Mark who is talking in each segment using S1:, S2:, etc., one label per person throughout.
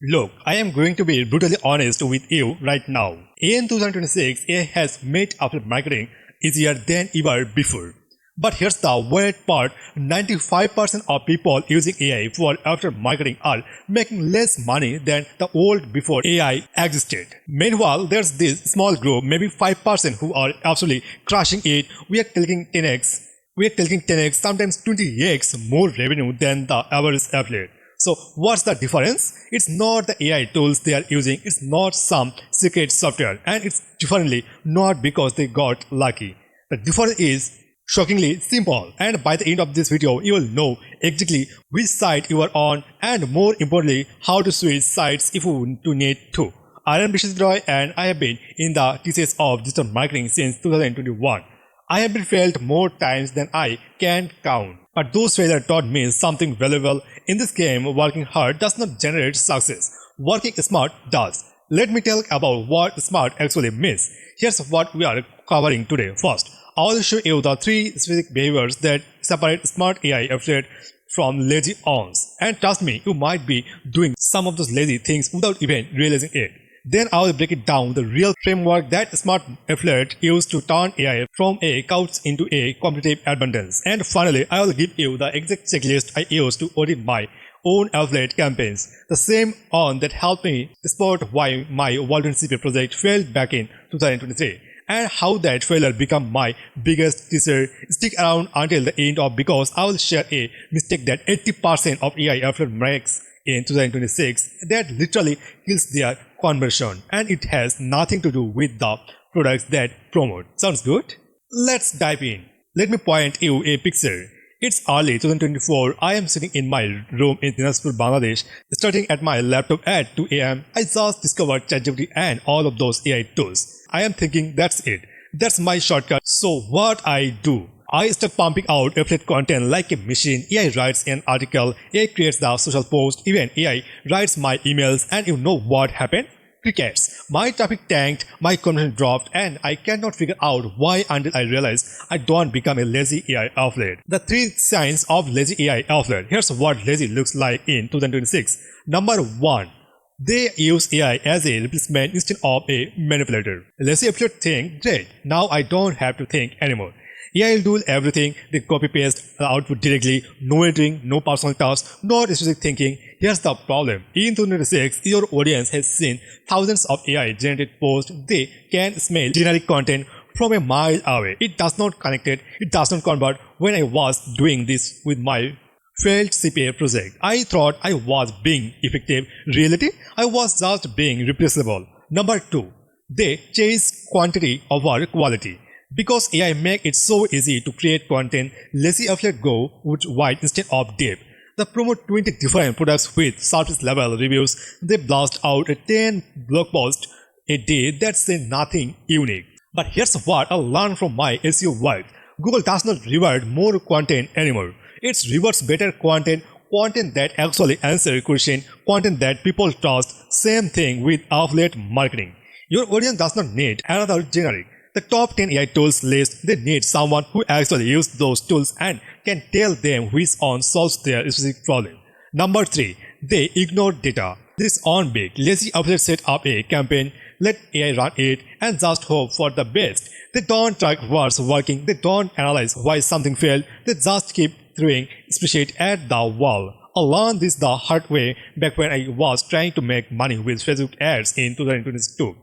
S1: Look, I am going to be brutally honest with you right now. In 2026, AI has made affiliate marketing easier than ever before. But here's the weird part, 95% of people using AI for affiliate marketing are making less money than the old before AI existed. Meanwhile, there's this small group, maybe 5% who are absolutely crushing it. We are taking 10x, sometimes 20x more revenue than the average affiliate. So what's the difference? It's not the AI tools they are using, it's not some secret software, and it's definitely not because they got lucky. The difference is shockingly simple, and by the end of this video you will know exactly which side you are on and more importantly how to switch sides if you need to. I am Bisho and I have been in the TCS of digital marketing since 2021. I have been failed more times than I can count. But those failures taught me something valuable. In this game, working hard does not generate success. Working smart does. Let me tell you about what smart actually means. Here's what we are covering today. First, I will show you the 3 specific behaviors that separate smart AI affiliate from lazy ones. And trust me, you might be doing some of those lazy things without even realizing it. Then I will break it down the real framework that smart affiliate use to turn AI from a couch into a competitive advantage. And finally, I will give you the exact checklist I use to audit my own affiliate campaigns. The same one that helped me spot why my World Winner CPA project failed back in 2023 and how that failure became my biggest teacher. Stick around until the end because I will share a mistake that 80% of AI affiliate makes in 2026 that literally kills their conversion, and it has nothing to do with the products that promote. Sounds good? Let's dive in. Let me point you a picture. It's early 2024. I am sitting in my room in Dinajpur, Bangladesh. Starting at my laptop at 2 a.m. I just discovered ChatGPT and all of those AI tools. I am thinking that's it. That's my shortcut. So what I do? I start pumping out affiliate content like a machine. AI writes an article, AI creates the social post, even AI writes my emails, and you know what happened? Crickets. My traffic tanked, my conversion dropped, and I cannot figure out why until I realize I don't become a lazy AI affiliate. The 3 signs of lazy AI affiliate. Here's what lazy looks like in 2026. Number 1. They use AI as a replacement instead of a manipulator. Lazy affiliate think, great, now I don't have to think anymore. AI will do everything, they copy-paste the output directly, no editing, no personal touch, no strategic thinking. Here's the problem. In 2026, your audience has seen thousands of AI-generated posts. They can smell generic content from a mile away. It does not connect it does not convert. When I was doing this with my failed CPA project, I thought I was being effective. Reality, I was just being replaceable. Number 2. They chase quantity over quality. Because AI make it so easy to create content, lazy affiliate go wide instead of deep. They promote 20 different products with surface level reviews. They blast out a 10 blog posts a day that say nothing unique. But here's what I learned from my SEO work. Google does not reward more content anymore. It rewards better content, content that actually answers questions, content that people trust. Same thing with affiliate marketing. Your audience does not need another generic. The top 10 AI tools list, they need someone who actually uses those tools and can tell them which one solves their specific problem. Number 3. They ignore data. This is on big. Lazy affiliates set up a campaign, let AI run it, and just hope for the best. They don't track what's working, they don't analyze why something failed, they just keep throwing spreadsheet at the wall. I learned this the hard way back when I was trying to make money with Facebook ads in 2022.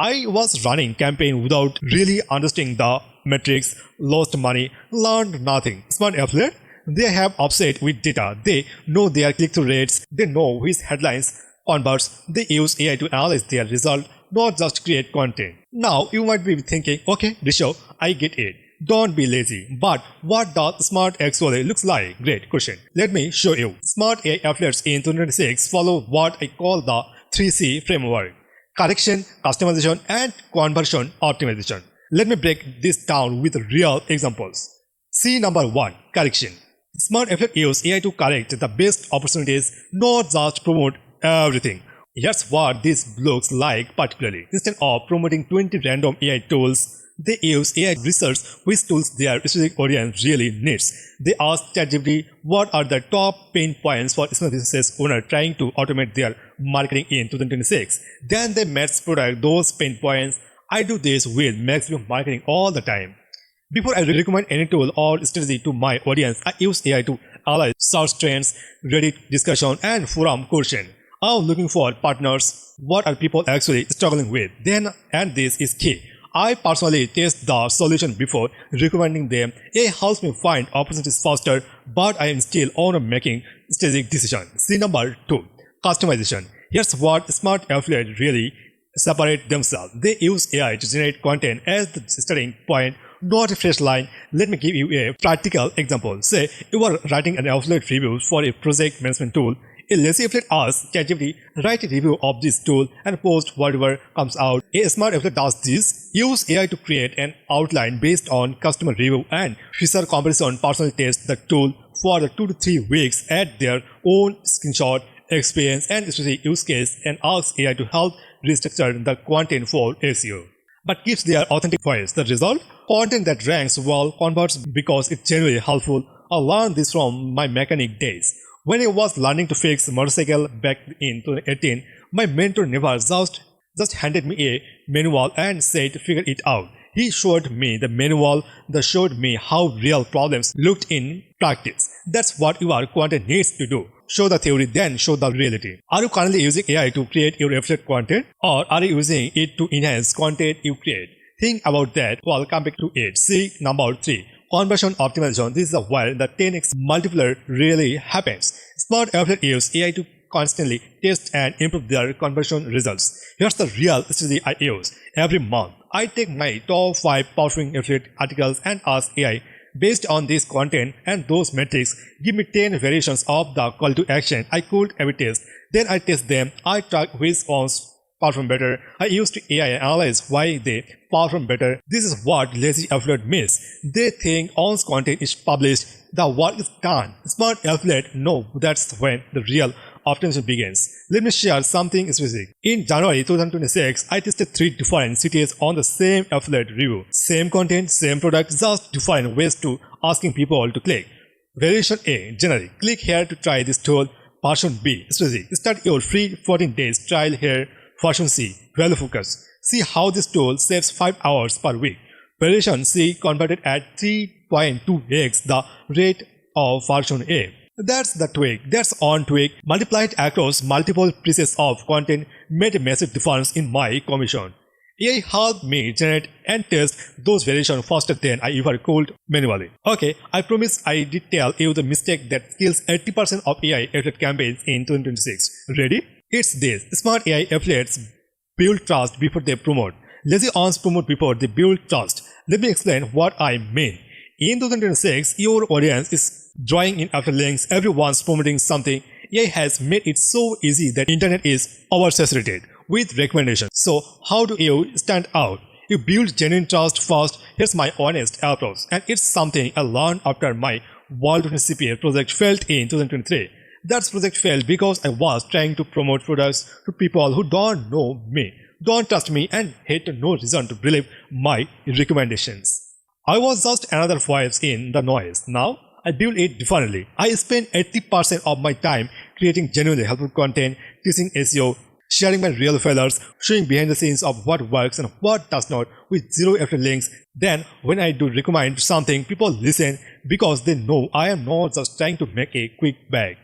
S1: I was running campaign without really understanding the metrics, lost money, learned nothing. Smart affiliate, they have upset with data. They know their click-through rates. They know which headlines converts. They use AI to analyze their result, not just create content. Now you might be thinking, okay, Bisho, I get it. Don't be lazy. But what does smart actually looks like? Great question. Let me show you. Smart AI affiliates in 2026 follow what I call the 3C framework. Correction, customization, and conversion optimization. Let me break this down with real examples. C number 1. Correction. Smart affiliate use AI to correct the best opportunities, not just promote everything. Here's what this looks like particularly. Instead of promoting 20 random AI tools, They use AI research which tools their specific audience really needs. They ask ChatGPT what are the top pain points for small businesses owners trying to automate their marketing in 2026. Then they match product those pain points. I do this with Maxbe Marketing all the time. Before I recommend any tool or strategy to my audience, I use AI to analyze search trends, Reddit discussion, and forum question. I'm looking for partners. What are people actually struggling with? Then, and this is key, I personally test the solution before recommending them. AI helps me find opportunities faster, but I am still on making strategic decisions. See number 2, customization. Here's what smart affiliates really separate themselves. They use AI to generate content as the starting point, not a fresh line. Let me give you a practical example. Say you are writing an affiliate review for a project management tool. A lazy affiliate asks ChatGPT, write a review of this tool and post whatever comes out. A smart affiliate does this. Use AI to create an outline based on customer review and feature comparison. Personally test the tool for 2 to 3 weeks, add their own screenshot, experience, and specific use case, and ask AI to help restructure the content for SEO. But keeps their authentic voice. The result? Content that ranks well, converts because it's genuinely helpful. I learned this from my mechanic days. When I was learning to fix a motorcycle back in 2018, my mentor never just handed me a manual and said figure it out. He showed me the manual that showed me how real problems looked in practice. That's what your content needs to do. Show the theory, then show the reality. Are you currently using AI to create your affiliate content, or are you using it to enhance content you create? Think about that. Well, come back to it. See number 3. Conversion optimization. This is where the 10x multiplier really happens. Smart affiliates use AI to constantly test and improve their conversion results. Here's the real strategy I use. Every month, I take my top 5 performing affiliate articles and ask AI, based on this content and those metrics, give me 10 variations of the call to action I could ever test. Then I test them. I track which ones perform better. I use to AI analyze why they perform better. This is what lazy affiliate miss. They think once content is published, the work is done. Smart affiliate know that's when the real optimization begins. Let me share something specific. In January 2026, I tested 3 different CTAs on the same affiliate review. Same content, same product, just different ways to asking people to click. Variation A, generic. Click here to try this tool. Version B, strategic. Start your free 14 days trial here. Version C, value focus. See how this tool saves 5 hours per week. Variation C converted at 3.2x the rate of version A. That's the tweak. That's on tweak. Multiplied across multiple pieces of content made a massive difference in my commission. AI helped me generate and test those variations faster than I ever could manually. Okay, I promise I did tell you the mistake that kills 80% of AI affiliate campaigns in 2026. Ready? It's this. Smart AI affiliates build trust before they promote. Lazy ones promote before they build trust. Let me explain what I mean. In 2026, your audience is drawing in after links. Everyone's promoting something. AI has made it so easy that internet is oversaturated with recommendations. So how do you stand out? You build genuine trust first. Here's my honest approach, and it's something I learned after my World Winner CPA project failed in 2023. That project failed because I was trying to promote products to people who don't know me, don't trust me, and had no reason to believe my recommendations. I was just another voice in the noise. Now, I build it differently. I spend 80% of my time creating genuinely helpful content, teaching SEO, sharing my real failures, showing behind the scenes of what works and what does not with zero after links. Then, when I do recommend something, people listen because they know I am not just trying to make a quick bag.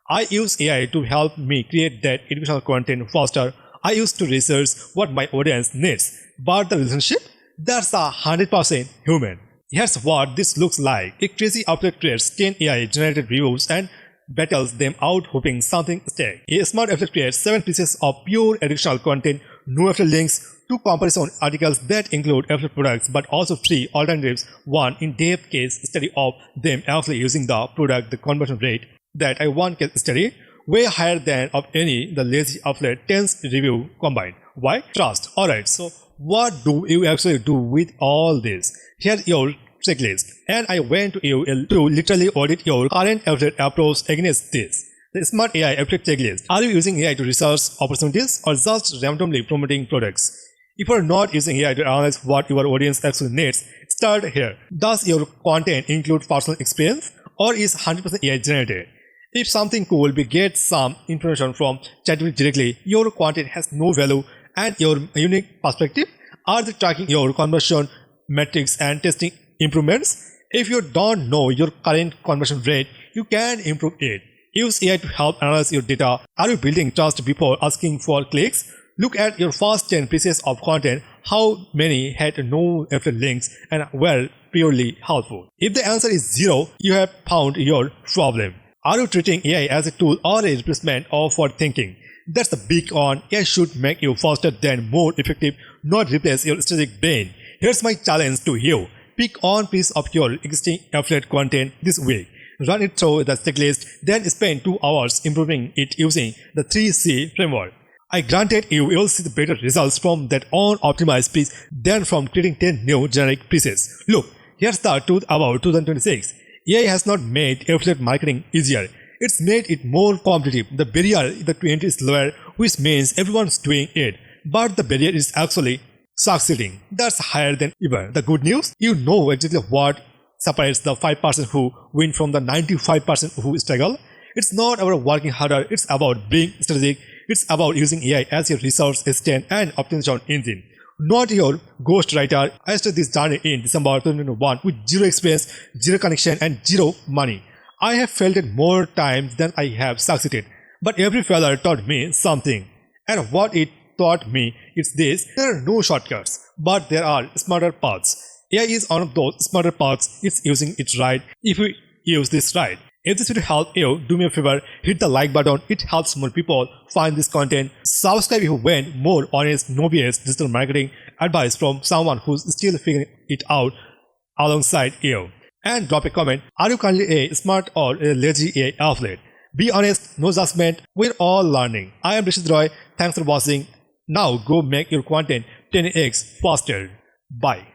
S1: I use AI to help me create that educational content faster. I used to research what my audience needs. But the relationship? That's 100% human. Here's what this looks like. A crazy affiliate creates 10 AI generated reviews and battles them out hoping something sticks. A smart affiliate creates 7 pieces of pure educational content, no affiliate links, 2 comparison articles that include affiliate products but also 3 alternatives, 1 in-depth case study of them actually using the product. The conversion rate that I want case study way higher than of any the lazy affiliate 10's review combined. Why? Trust. Alright, so what do you actually do with all this? Here's your checklist, and I went to you to literally audit your current affiliate approach against this. The Smart AI affiliate checklist. Are you using AI to research opportunities or just randomly promoting products? If you are not using AI to analyze what your audience actually needs, start here. Does your content include personal experience or is 100% AI generated? If something cool we get some information from ChatGPT directly, your content has no value and your unique perspective are they tracking your conversion metrics and testing improvements. If you don't know your current conversion rate, you can improve it. Use AI to help analyze your data. Are you building trust before asking for clicks? Look at your first 10 pieces of content, how many had no affiliate links and were purely helpful. If the answer is 0, you have found your problem. Are you treating AI as a tool or a replacement of for thinking? That's the big one. AI should make you faster than more effective, not replace your strategic brain. Here's my challenge to you. Pick one piece of your existing affiliate content this week. Run it through the checklist, then spend 2 hours improving it using the 3C framework. I granted you will see the better results from that unoptimized piece than from creating 10 new generic pieces. Look, here's the truth about 2026. AI has not made affiliate marketing easier. It's made it more competitive. The barrier to entry is lower, which means everyone's doing it. But the barrier is actually succeeding. That's higher than ever. The good news, you know exactly what separates the 5% who win from the 95% who struggle. It's not about working harder, it's about being strategic. It's about using AI as your resource assistant and optimization engine. Not your ghostwriter. I started this journey in December 2021 with zero experience, zero connection and zero money. I have failed it more times than I have succeeded. But every failure taught me something. And what it taught me is this: there are no shortcuts, but there are smarter paths. AI is one of those smarter paths. It's using it right if you use this right. If this video helped you, do me a favor, hit the like button. It helps more people find this content. Subscribe if you want more honest, no BS digital marketing advice from someone who's still figuring it out alongside you. And drop a comment. Are you currently a smart or a lazy AI affiliate? Be honest, no judgment. We're all learning. I am Rishit Roy. Thanks for watching. Now go make your content 10x faster. Bye.